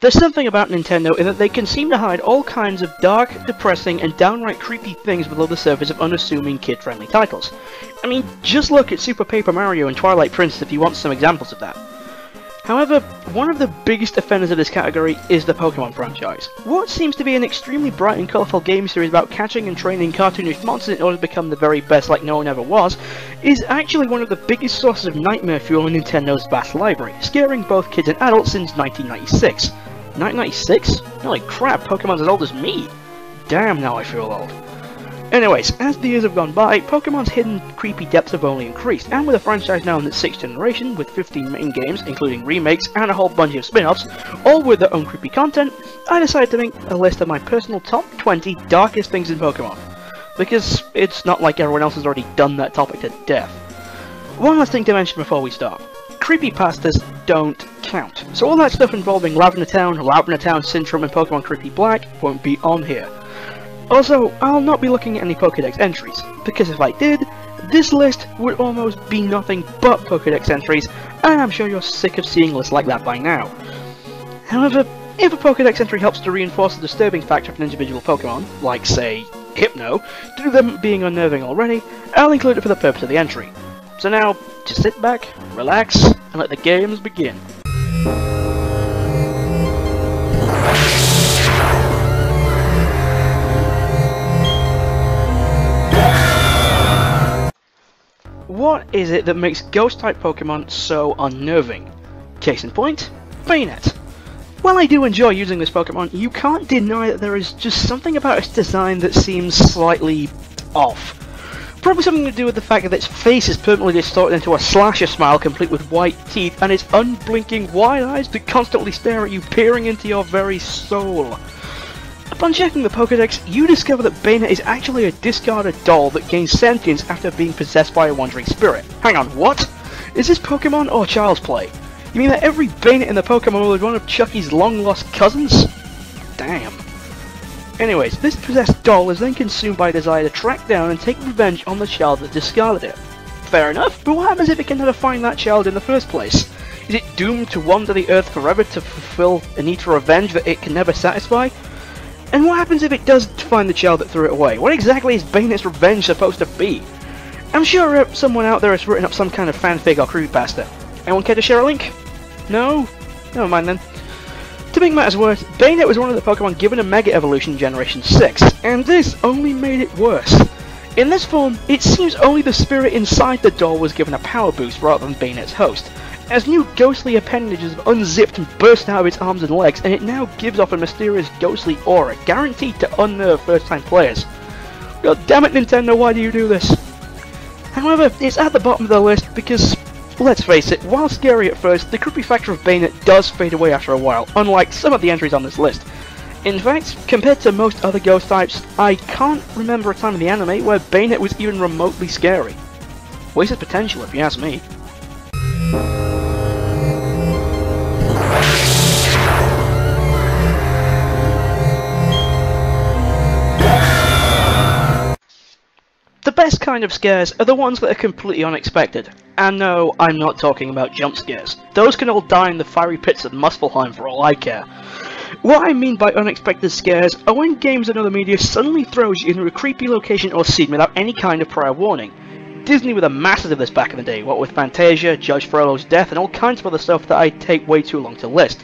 There's something about Nintendo in that they can seem to hide all kinds of dark, depressing, and downright creepy things below the surface of unassuming kid-friendly titles. I mean, just look at Super Paper Mario and Twilight Princess if you want some examples of that. However, one of the biggest offenders of this category is the Pokemon franchise. What seems to be an extremely bright and colourful game series about catching and training cartoonish monsters in order to become the very best like no one ever was, is actually one of the biggest sources of nightmare fuel in Nintendo's vast library, scaring both kids and adults since 1996. 1996? Holy crap, Pokemon's as old as me! Damn, now I feel old. Anyways, as the years have gone by, Pokemon's hidden creepy depths have only increased, and with a franchise now in its 6th generation, with 15 main games, including remakes and a whole bunch of spin-offs, all with their own creepy content, I decided to make a list of my personal top 20 darkest things in Pokemon. Because it's not like everyone else has already done that topic to death. One last thing to mention before we start. Creepypastas don't count, so all that stuff involving Lavender Town Syndrome and Pokemon Creepy Black won't be on here. Also, I'll not be looking at any Pokédex entries, because if I did, this list would almost be nothing but Pokédex entries, and I'm sure you're sick of seeing lists like that by now. However, if a Pokédex entry helps to reinforce the disturbing factor of an individual Pokemon, like say, Hypno, due to them being unnerving already, I'll include it for the purpose of the entry. So now, just sit back, relax, and let the games begin. What is it that makes Ghost-type Pokemon so unnerving? Case in point, Banette. While I do enjoy using this Pokemon, you can't deny that there is just something about its design that seems slightly off. Probably something to do with the fact that its face is permanently distorted into a slasher smile complete with white teeth and its unblinking wide eyes that constantly stare at you, peering into your very soul. Upon checking the Pokédex, you discover that Banette is actually a discarded doll that gains sentience after being possessed by a wandering spirit. Hang on, what? Is this Pokemon or Child's Play? You mean that every Banette in the Pokemon world is one of Chucky's long-lost cousins? Damn. Anyways, this possessed doll is then consumed by a desire to track down and take revenge on the child that discarded it. Fair enough, but what happens if it can never find that child in the first place? Is it doomed to wander the earth forever to fulfill a need for revenge that it can never satisfy? And what happens if it does find the child that threw it away? What exactly is Banette's revenge supposed to be? I'm sure someone out there has written up some kind of fanfic or creepypasta. Anyone care to share a link? No? Never mind then. To make matters worse, Banette was one of the Pokemon given a Mega Evolution Generation 6, and this only made it worse. In this form, it seems only the spirit inside the doll was given a power boost rather than Banette's host, as new ghostly appendages have unzipped and burst out of its arms and legs, and it now gives off a mysterious ghostly aura, guaranteed to unnerve first-time players. God damn it, Nintendo, why do you do this? However, it's at the bottom of the list because, let's face it, while scary at first, the creepy factor of Banette does fade away after a while, unlike some of the entries on this list. In fact, compared to most other ghost types, I can't remember a time in the anime where Banette was even remotely scary. Wasted potential, if you ask me. The best kind of scares are the ones that are completely unexpected. And no, I'm not talking about jump scares. Those can all die in the fiery pits of Muspelheim for all I care. What I mean by unexpected scares are when games and other media suddenly throws you into a creepy location or scene without any kind of prior warning. Disney were the masters of this back in the day, what with Fantasia, Judge Frollo's death, and all kinds of other stuff that I'd take way too long to list.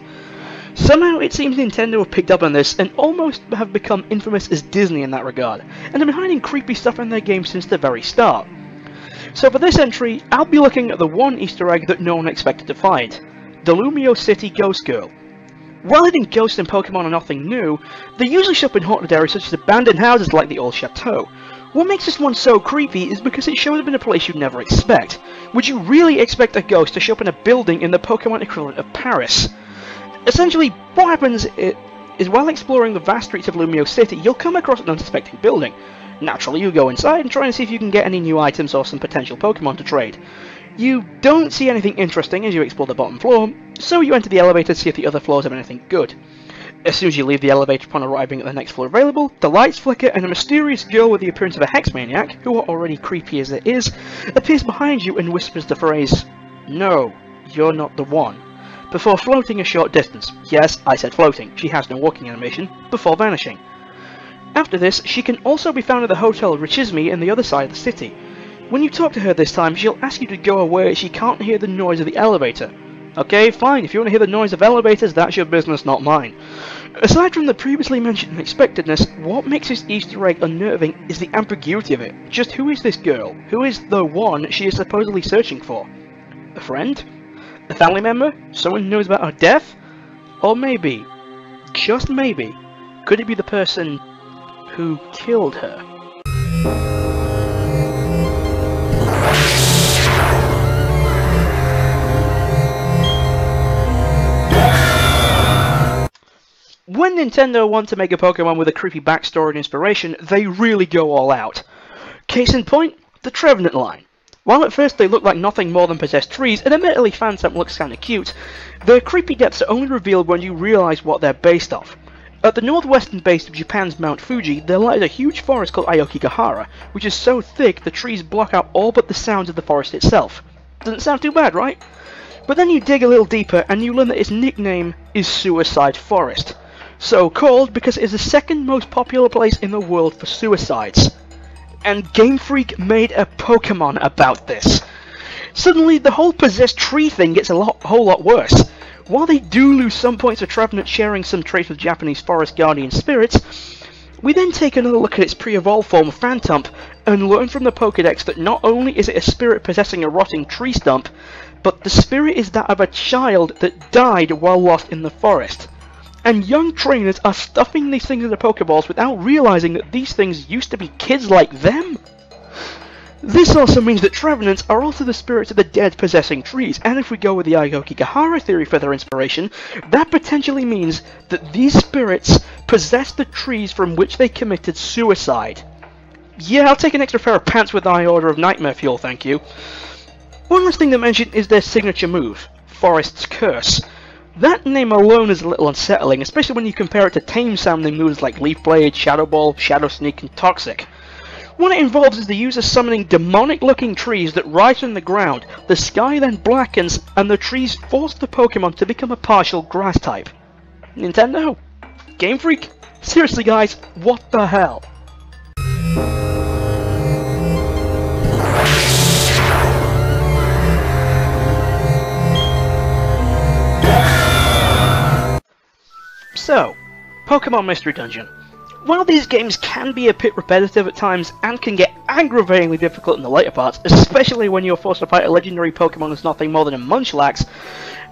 Somehow it seems Nintendo have picked up on this and almost have become infamous as Disney in that regard, and have been hiding creepy stuff in their games since the very start. So for this entry, I'll be looking at the one Easter egg that no one expected to find, the Lumiose City Ghost Girl. While hiding ghosts in Pokemon are nothing new, they usually show up in haunted areas such as abandoned houses like the old chateau. What makes this one so creepy is because it shows up in a place you'd never expect. Would you really expect a ghost to show up in a building in the Pokemon equivalent of Paris? Essentially, what happens is while exploring the vast streets of Lumiose City, you'll come across an unsuspecting building. Naturally, you go inside and try and see if you can get any new items or some potential Pokemon to trade. You don't see anything interesting as you explore the bottom floor, so you enter the elevator to see if the other floors have anything good. As soon as you leave the elevator upon arriving at the next floor available, the lights flicker and a mysterious girl with the appearance of a hex maniac, who are already creepy as it is, appears behind you and whispers the phrase, "No, you're not the one." before floating a short distance. Yes, I said floating. She has no walking animation, before vanishing. After this, she can also be found at the Hotel Richisme in the other side of the city. When you talk to her this time, she'll ask you to go away as she can't hear the noise of the elevator. Okay, fine, if you want to hear the noise of elevators, that's your business, not mine. Aside from the previously mentioned unexpectedness, what makes this Easter egg unnerving is the ambiguity of it. Just who is this girl? Who is the one she is supposedly searching for? A friend? A family member? Someone who knows about her death? Or maybe, just maybe, could it be the person who killed her? When Nintendo want to make a Pokemon with a creepy backstory and inspiration, they really go all out. Case in point, the Trevenant line. While at first they look like nothing more than possessed trees, and admittedly Phantom looks kinda cute, their creepy depths are only revealed when you realise what they're based off. At the northwestern base of Japan's Mount Fuji, there lies a huge forest called Aokigahara, which is so thick the trees block out all but the sounds of the forest itself. Doesn't sound too bad, right? But then you dig a little deeper and you learn that its nickname is Suicide Forest. So called because it is the second most popular place in the world for suicides. And Game Freak made a Pokemon about this. Suddenly, the whole possessed tree thing gets a whole lot worse. While they do lose some points for Trevenant sharing some traits with Japanese forest guardian spirits, we then take another look at its pre-evolved form, Phantom, and learn from the Pokédex that not only is it a spirit possessing a rotting tree stump, but the spirit is that of a child that died while lost in the forest. And young trainers are stuffing these things into Pokeballs without realizing that these things used to be kids like them. This also means that Trevenants are also the spirits of the dead possessing trees, and if we go with the Aokigahara theory for their inspiration, that potentially means that these spirits possess the trees from which they committed suicide. Yeah, I'll take an extra pair of pants with Eye Order of Nightmare Fuel, thank you. One last thing to mention is their signature move, Forest's Curse. That name alone is a little unsettling, especially when you compare it to tame-sounding moves like Leaf Blade, Shadow Ball, Shadow Sneak, and Toxic. What it involves is the user summoning demonic-looking trees that rise from the ground, the sky then blackens, and the trees force the Pokemon to become a partial grass type. Nintendo? Game Freak? Seriously guys, what the hell? So, Pokemon Mystery Dungeon. While these games can be a bit repetitive at times and can get aggravatingly difficult in the later parts, especially when you're forced to fight a legendary Pokemon that's nothing more than a Munchlax,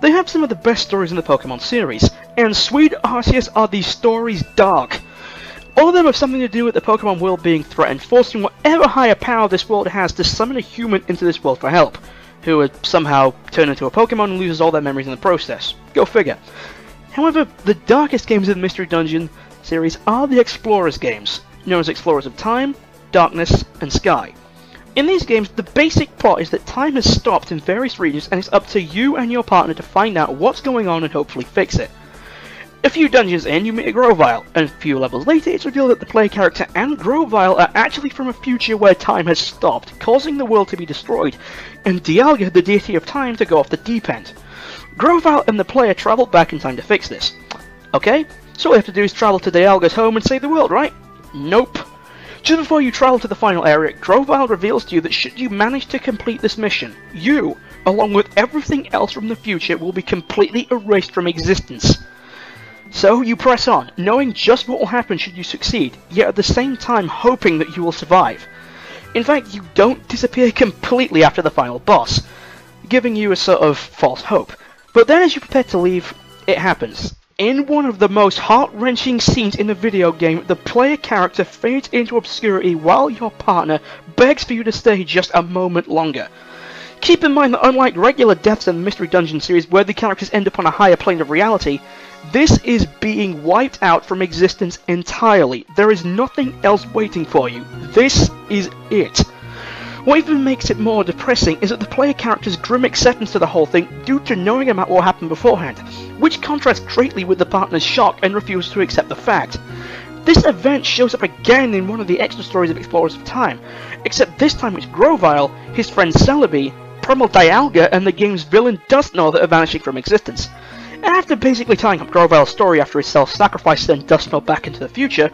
they have some of the best stories in the Pokemon series, and sweet Arceus are these stories dark. All of them have something to do with the Pokemon world being threatened, forcing whatever higher power this world has to summon a human into this world for help, who would somehow turn into a Pokemon and loses all their memories in the process. Go figure. However, the darkest games in the Mystery Dungeon series are the Explorers games, known as Explorers of Time, Darkness, and Sky. In these games, the basic plot is that time has stopped in various regions and it's up to you and your partner to find out what's going on and hopefully fix it. A few dungeons in, you meet a Grovyle, and a few levels later it's revealed that the player character and Grovyle are actually from a future where time has stopped, causing the world to be destroyed, and Dialga, the deity of time, to go off the deep end. Grovyle and the player travel back in time to fix this. Okay, so all you have to do is travel to Dialga's home and save the world, right? Nope. Just before you travel to the final area, Grovyle reveals to you that should you manage to complete this mission, you, along with everything else from the future, will be completely erased from existence. So you press on, knowing just what will happen should you succeed, yet at the same time hoping that you will survive. In fact, you don't disappear completely after the final boss, giving you a sort of false hope. But then as you prepare to leave, it happens. In one of the most heart-wrenching scenes in the video game, the player character fades into obscurity while your partner begs for you to stay just a moment longer. Keep in mind that unlike regular deaths in the Mystery Dungeon series where the characters end up on a higher plane of reality, this is being wiped out from existence entirely. There is nothing else waiting for you. This is it. What even makes it more depressing is that the player character's grim acceptance to the whole thing due to knowing about what happened beforehand, which contrasts greatly with the partner's shock and refusal to accept the fact. This event shows up again in one of the extra stories of Explorers of Time, except this time it's Grovyle, his friend Celebi, Primal Dialga and the game's villain Dustgnoll that are vanishing from existence. And after basically tying up Grovile's story after his self-sacrifice sent Dustgnoll back into the future,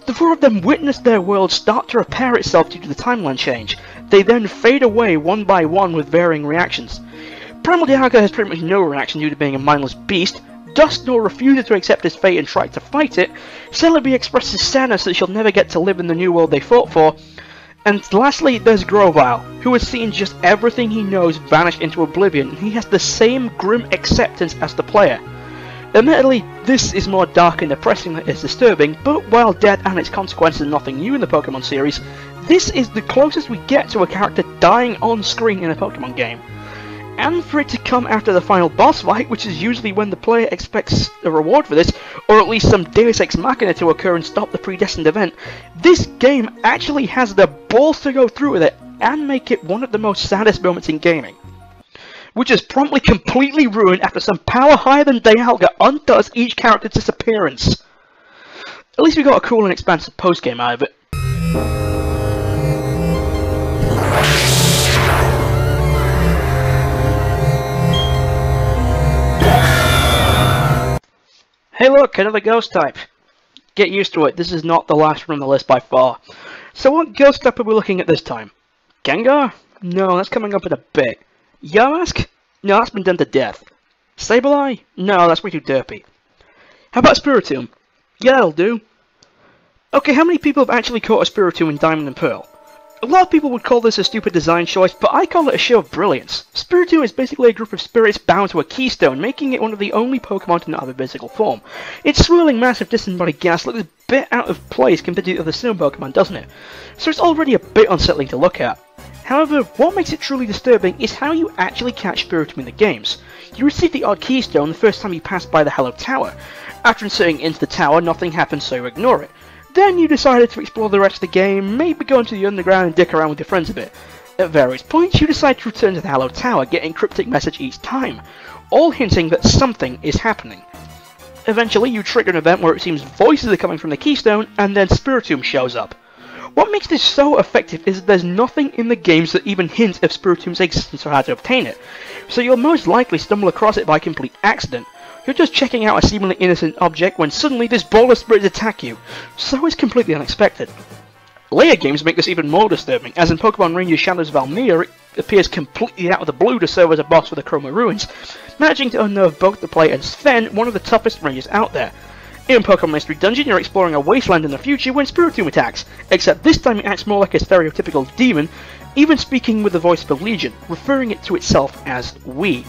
the four of them witness their world start to repair itself due to the timeline change. They then fade away one by one with varying reactions. Primal Dialga has pretty much no reaction due to being a mindless beast. Dustgnoll refuses to accept his fate and tries to fight it. Celebi expresses sadness that she'll never get to live in the new world they fought for. And lastly, there's Grovile, who has seen just everything he knows vanish into oblivion, and he has the same grim acceptance as the player. Admittedly, this is more dark and depressing than it is disturbing, but while death and its consequences are nothing new in the Pokemon series, this is the closest we get to a character dying on screen in a Pokemon game. And for it to come after the final boss fight, which is usually when the player expects a reward for this, or at least some Deus Ex Machina to occur and stop the predestined event, this game actually has the balls to go through with it and make it one of the most saddest moments in gaming. Which is promptly completely ruined after some power higher than Dialga undoes each character's disappearance. At least we got a cool and expansive post-game out of it. Hey look, another ghost type. Get used to it, this is not the last one on the list by far. So what ghost type are we looking at this time? Gengar? No, that's coming up in a bit. Yamask? No, that's been done to death. Sableye? No, that's way too derpy. How about Spiritomb? Yeah, that'll do. Okay, how many people have actually caught a Spiritomb in Diamond and Pearl? A lot of people would call this a stupid design choice, but I call it a show of brilliance. Spiritomb is basically a group of spirits bound to a keystone, making it one of the only Pokemon to not have a physical form. Its swirling mass of disembodied gas looks a bit out of place compared to the other Sinnoh Pokemon, doesn't it? So it's already a bit unsettling to look at. However, what makes it truly disturbing is how you actually catch Spiritomb in the games. You receive the odd keystone the first time you pass by the Hallowed Tower. After inserting into the tower, nothing happens, so you ignore it. Then you decided to explore the rest of the game, maybe go into the underground and dick around with your friends a bit. At various points, you decide to return to the Hallowed Tower, getting a cryptic message each time, all hinting that something is happening. Eventually, you trigger an event where it seems voices are coming from the keystone, and then Spiritomb shows up. What makes this so effective is that there's nothing in the games that even hints of Spiritomb's existence or how to obtain it, so you'll most likely stumble across it by complete accident. You're just checking out a seemingly innocent object when suddenly this ball of spirits attack you, so it's completely unexpected. Later games make this even more disturbing, as in Pokemon Rangers Shadows of Almia, it appears completely out of the blue to serve as a boss for the Chroma Ruins, managing to unnerve both the player and Sven, one of the toughest rangers out there. In Pokemon Mystery Dungeon, you're exploring a wasteland in the future when Spiritomb attacks, except this time it acts more like a stereotypical demon, even speaking with the voice of a legion, referring it to itself as we.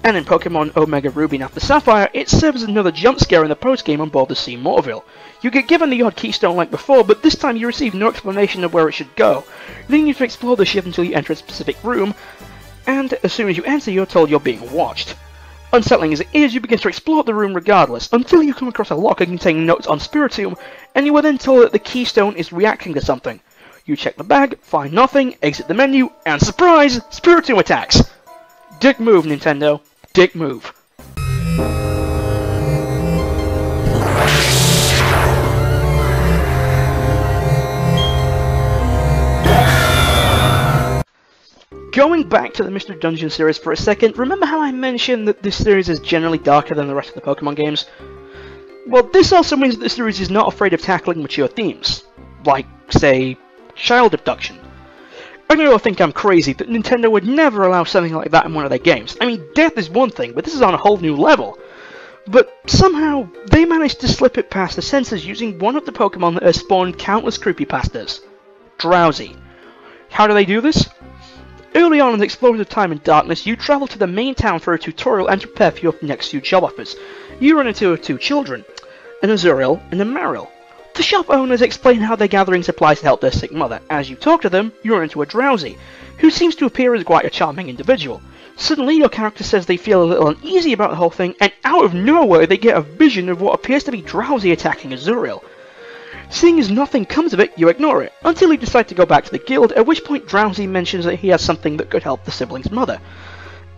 And in Pokemon Omega Ruby and Alpha Sapphire, it serves as another jump scare in the post-game on board the Sea Mortarville. You get given the odd keystone like before, but this time you receive no explanation of where it should go, leading you to explore the ship until you enter a specific room, and as soon as you enter, you're told you're being watched. Unsettling as it is, you begin to explore the room regardless, until you come across a locker containing notes on Spiritomb, and you are then told that the keystone is reacting to something. You check the bag, find nothing, exit the menu, and surprise! Spiritomb attacks! Dick move, Nintendo. Dick move. Going back to the Mystery Dungeon series for a second, remember how I mentioned that this series is generally darker than the rest of the Pokemon games? Well, this also means that the series is not afraid of tackling mature themes, like, say, child abduction. I know you'll think I'm crazy, that Nintendo would never allow something like that in one of their games. I mean, death is one thing, but this is on a whole new level. But somehow, they managed to slip it past the censors using one of the Pokemon that has spawned countless creepypastas. Drowsy. How do they do this? Early on in the Explorers of Time and Darkness, you travel to the main town for a tutorial and prepare for your next few job offers. You run into two children, an Azuriel and a Marill. The shop owners explain how they're gathering supplies to help their sick mother. As you talk to them, you run into a Drowsy, who seems to appear as quite a charming individual. Suddenly, your character says they feel a little uneasy about the whole thing, and out of nowhere they get a vision of what appears to be Drowsy attacking Azuriel. Seeing as nothing comes of it, you ignore it, until you decide to go back to the guild, at which point Drowsy mentions that he has something that could help the sibling's mother.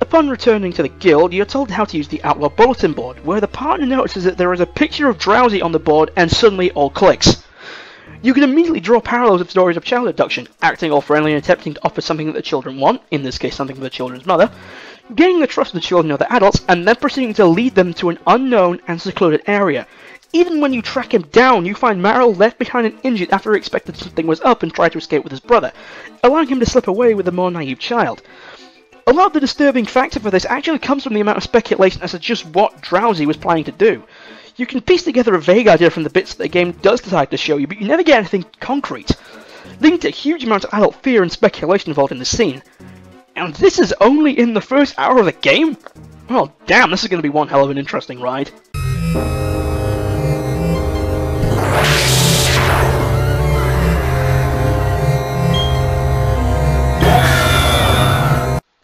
Upon returning to the guild, you're told how to use the Outlaw Bulletin Board, where the partner notices that there is a picture of Drowsy on the board and suddenly all clicks. You can immediately draw parallels with stories of child abduction, acting all friendly and attempting to offer something that the children want, in this case something for the children's mother, gaining the trust of the children and other adults, and then proceeding to lead them to an unknown and secluded area. Even when you track him down, you find Meryl left behind and injured after he expected something was up and tried to escape with his brother, allowing him to slip away with a more naive child. A lot of the disturbing factor for this actually comes from the amount of speculation as to just what Drowsy was planning to do. You can piece together a vague idea from the bits that the game does decide to show you, but you never get anything concrete, leading to huge amounts of adult fear and speculation involved in the scene. And this is only in the first hour of the game? Well, damn, this is going to be one hell of an interesting ride.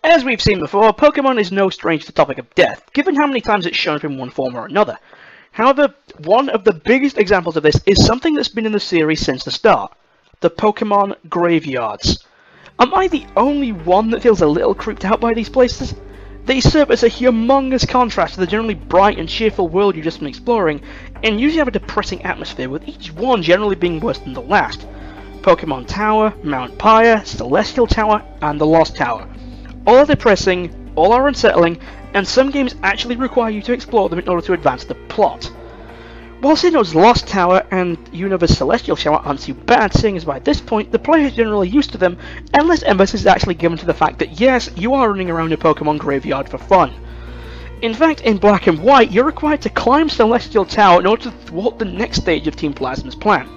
As we've seen before, Pokemon is no stranger to the topic of death, given how many times it's shown up in one form or another. However, one of the biggest examples of this is something that's been in the series since the start: the Pokemon graveyards. Am I the only one that feels a little creeped out by these places? They serve as a humongous contrast to the generally bright and cheerful world you've just been exploring, and usually have a depressing atmosphere, with each one generally being worse than the last. Pokemon Tower, Mount Pyre, Celestial Tower, and the Lost Tower. All are depressing, all are unsettling, and some games actually require you to explore them in order to advance the plot. While Sinnoh's Lost Tower and Unova's Celestial Tower aren't too bad, seeing as by this point the player is generally used to them, and less emphasis is actually given to the fact that yes, you are running around a Pokemon graveyard for fun. In fact, in Black and White, you're required to climb Celestial Tower in order to thwart the next stage of Team Plasma's plan.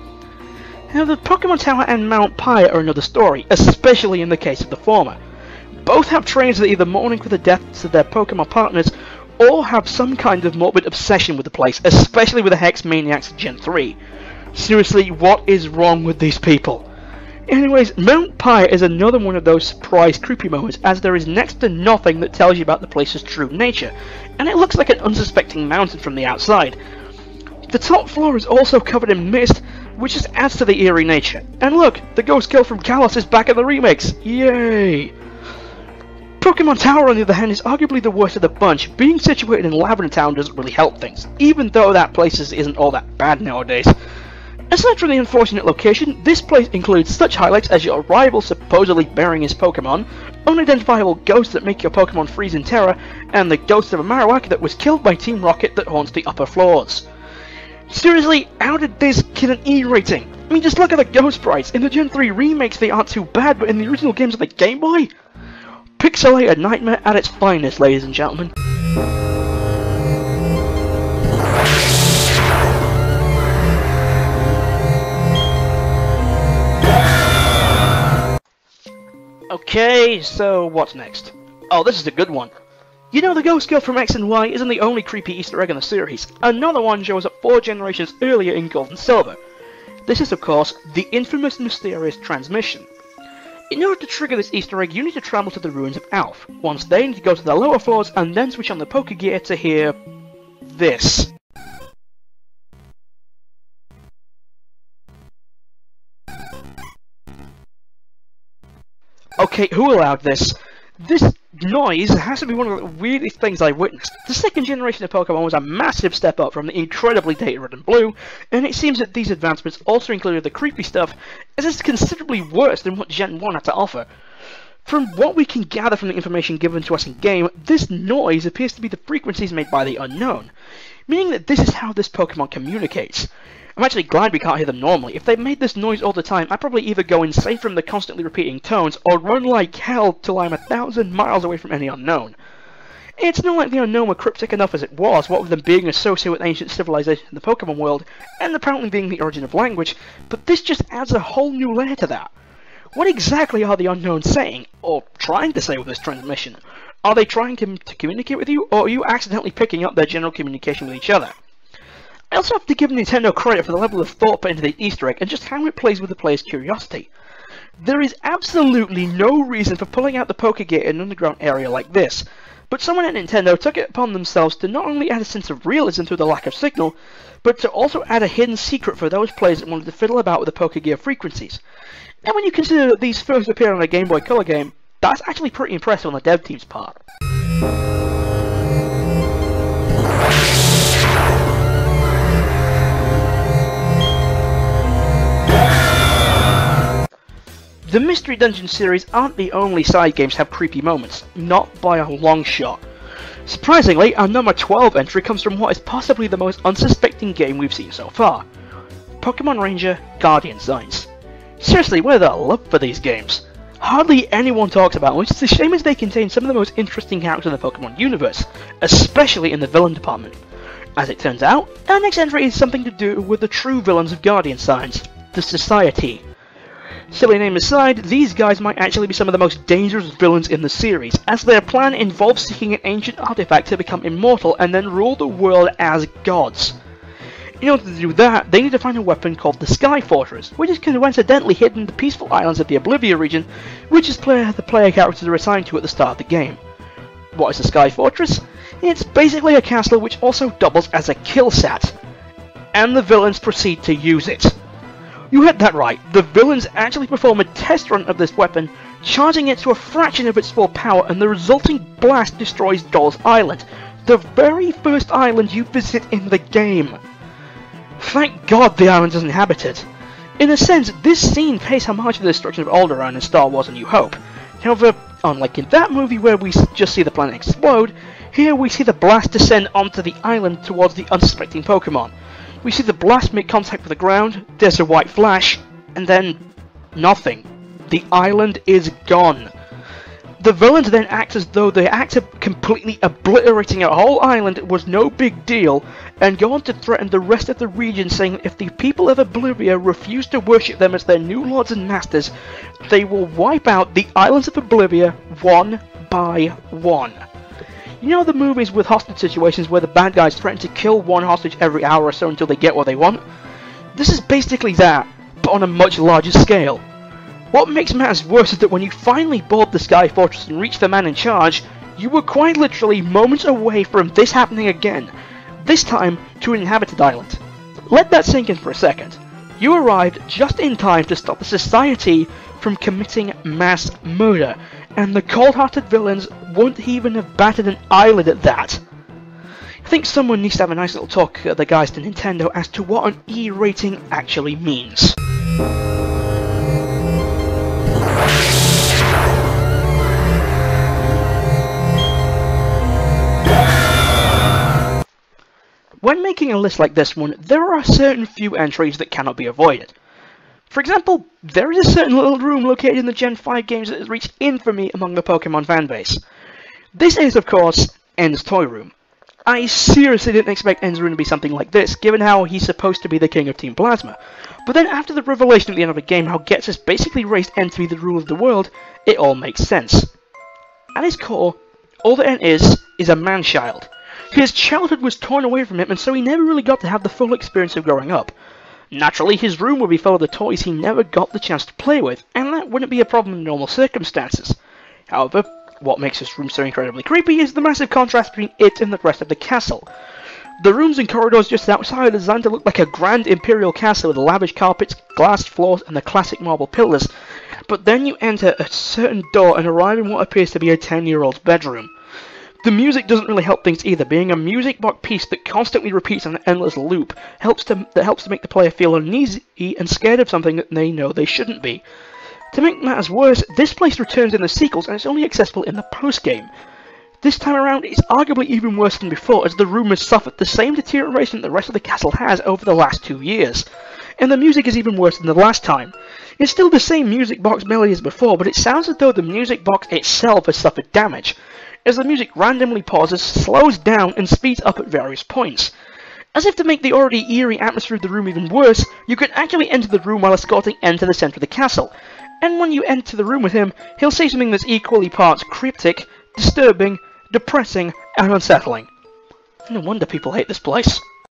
However, Pokemon Tower and Mount Pyre are another story, especially in the case of the former. Both have trainers that are either mourning for the deaths of their Pokemon partners, or have some kind of morbid obsession with the place, especially with the Hex Maniacs of Gen 3. Seriously, what is wrong with these people? Anyways, Mount Pyre is another one of those surprise creepy moments, as there is next to nothing that tells you about the place's true nature, and it looks like an unsuspecting mountain from the outside. The top floor is also covered in mist, which just adds to the eerie nature. And look, the ghost girl from Kalos is back in the remakes! Yay! Pokemon Tower, on the other hand, is arguably the worst of the bunch. Being situated in Lavender Town doesn't really help things, even though that place isn't all that bad nowadays. Aside from the unfortunate location, this place includes such highlights as your rival supposedly burying his Pokemon, unidentifiable ghosts that make your Pokemon freeze in terror, and the ghost of a Marowak that was killed by Team Rocket that haunts the upper floors. Seriously, how did this get an E rating? I mean, just look at the ghost sprites. In the Gen 3 remakes they aren't too bad, but in the original games of the Game Boy? Pixelated nightmare at its finest, ladies and gentlemen. Okay, so what's next? Oh, this is a good one. You know, the ghost girl from X and Y isn't the only creepy Easter egg in the series. Another one shows up 4 generations earlier in Gold and Silver. This is, of course, the infamous mysterious transmission. In order to trigger this Easter egg, you need to travel to the ruins of Alph. Once there, you need to go to the lower floors and then switch on the Pokegear to hear this. Okay, who allowed this? This noise has to be one of the weirdest things I've witnessed. The second generation of Pokemon was a massive step up from the incredibly dated Red and Blue, and it seems that these advancements also included the creepy stuff, as it's considerably worse than what Gen 1 had to offer. From what we can gather from the information given to us in-game, this noise appears to be the frequencies made by the unknown, meaning that this is how this Pokemon communicates. I'm actually glad we can't hear them normally. If they made this noise all the time, I'd probably either go insane from the constantly repeating tones, or run like hell till I'm 1,000 miles away from any unknown. It's not like the unknown were cryptic enough as it was, what with them being associated with ancient civilizations in the Pokemon world, and apparently being the origin of language, but this just adds a whole new layer to that. What exactly are the unknown saying, or trying to say with this transmission? Are they trying to communicate with you, or are you accidentally picking up their general communication with each other? I also have to give Nintendo credit for the level of thought put into the Easter egg and just how it plays with the player's curiosity. There is absolutely no reason for pulling out the Pokegear in an underground area like this, but someone at Nintendo took it upon themselves to not only add a sense of realism through the lack of signal, but to also add a hidden secret for those players that wanted to fiddle about with the Pokegear frequencies. And when you consider that these first appeared on a Game Boy Color game, that's actually pretty impressive on the dev team's part. The Mystery Dungeon series aren't the only side games to have creepy moments, not by a long shot. Surprisingly, our number 12 entry comes from what is possibly the most unsuspecting game we've seen so far. Pokemon Ranger Guardian Signs. Seriously, where the love for these games? Hardly anyone talks about them, which is a shame as they contain some of the most interesting characters in the Pokemon universe, especially in the villain department. As it turns out, our next entry is something to do with the true villains of Guardian Signs, the Society. Silly name aside, these guys might actually be some of the most dangerous villains in the series, as their plan involves seeking an ancient artifact to become immortal and then rule the world as gods. In order to do that, they need to find a weapon called the Sky Fortress, which is coincidentally hidden in the peaceful islands of the Oblivia region, which is the player characters are assigned to at the start of the game. What is the Sky Fortress? It's basically a castle which also doubles as a kill sat, and the villains proceed to use it. You heard that right, the villains actually perform a test run of this weapon, charging it to a fraction of its full power, and the resulting blast destroys Doll's Island, the very first island you visit in the game. Thank God the island is inhabited. In a sense, this scene pays homage to the destruction of Alderaan in Star Wars A New Hope. However, unlike in that movie where we just see the planet explode, here we see the blast descend onto the island towards the unsuspecting Pokemon. We see the blast make contact with the ground, there's a white flash, and then nothing. The island is gone. The villains then act as though the act of completely obliterating a whole island was no big deal, and go on to threaten the rest of the region, saying if the people of Oblivia refuse to worship them as their new lords and masters, they will wipe out the islands of Oblivia one by one. You know the movies with hostage situations where the bad guys threaten to kill one hostage every hour or so until they get what they want? This is basically that, but on a much larger scale. What makes matters worse is that when you finally board the Sky Fortress and reach the man in charge, you were quite literally moments away from this happening again, this time to an inhabited island. Let that sink in for a second. You arrived just in time to stop the Society from committing mass murder, and the cold-hearted villains wouldn't even have batted an eyelid at that. I think someone needs to have a nice little talk at the guys to Nintendo as to what an E rating actually means. When making a list like this one, there are a certain few entries that cannot be avoided. For example, there is a certain little room located in the Gen 5 games that has reached infamy among the Pokemon fanbase. This is, of course, N's Toy Room. I seriously didn't expect N's room to be something like this, given how he's supposed to be the king of Team Plasma. But then after the revelation at the end of the game how Ghetsis basically raised N to be the ruler of the world, it all makes sense. At his core, all that N is a man-child. His childhood was torn away from him, and so he never really got to have the full experience of growing up. Naturally, his room would be full of the toys he never got the chance to play with, and that wouldn't be a problem in normal circumstances. However, what makes this room so incredibly creepy is the massive contrast between it and the rest of the castle. The rooms and corridors just outside are designed to look like a grand imperial castle with lavish carpets, glass floors, and the classic marble pillars, but then you enter a certain door and arrive in what appears to be a 10-year-old's bedroom. The music doesn't really help things either, being a music box piece that constantly repeats on an endless loop that helps to make the player feel uneasy and scared of something that they know they shouldn't be. To make matters worse, this place returns in the sequels and it's only accessible in the post-game. This time around, it's arguably even worse than before, as the room has suffered the same deterioration that the rest of the castle has over the last 2 years. And the music is even worse than the last time. It's still the same music box melody as before, but it sounds as though the music box itself has suffered damage, as the music randomly pauses, slows down, and speeds up at various points. As if to make the already eerie atmosphere of the room even worse, you can actually enter the room while escorting N to the centre of the castle. And when you enter the room with him, he'll say something that's equally parts cryptic, disturbing, depressing, and unsettling. No wonder people hate this place.